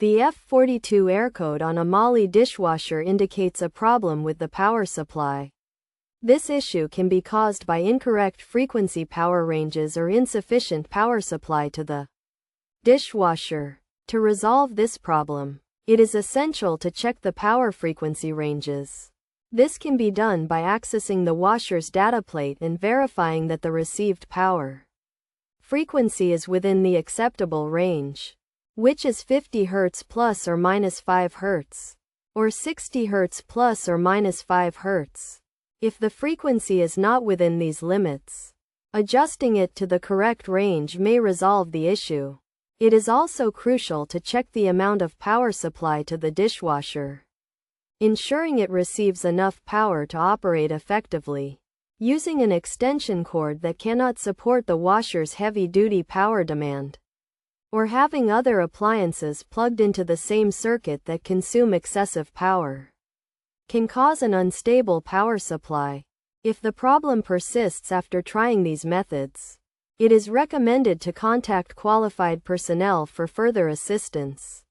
The F42 error code on a Miele dishwasher indicates a problem with the power supply. This issue can be caused by incorrect frequency power ranges or insufficient power supply to the dishwasher. To resolve this problem, it is essential to check the power frequency ranges. This can be done by accessing the washer's data plate and verifying that the received power frequency is within the acceptable range, which is 50 Hz plus or minus 5 Hz, or 60 Hz plus or minus 5 Hz. If the frequency is not within these limits, adjusting it to the correct range may resolve the issue. It is also crucial to check the amount of power supply to the dishwasher, ensuring it receives enough power to operate effectively. Using an extension cord that cannot support the washer's heavy-duty power demand, or having other appliances plugged into the same circuit that consume excessive power, can cause an unstable power supply. If the problem persists after trying these methods, it is recommended to contact qualified personnel for further assistance.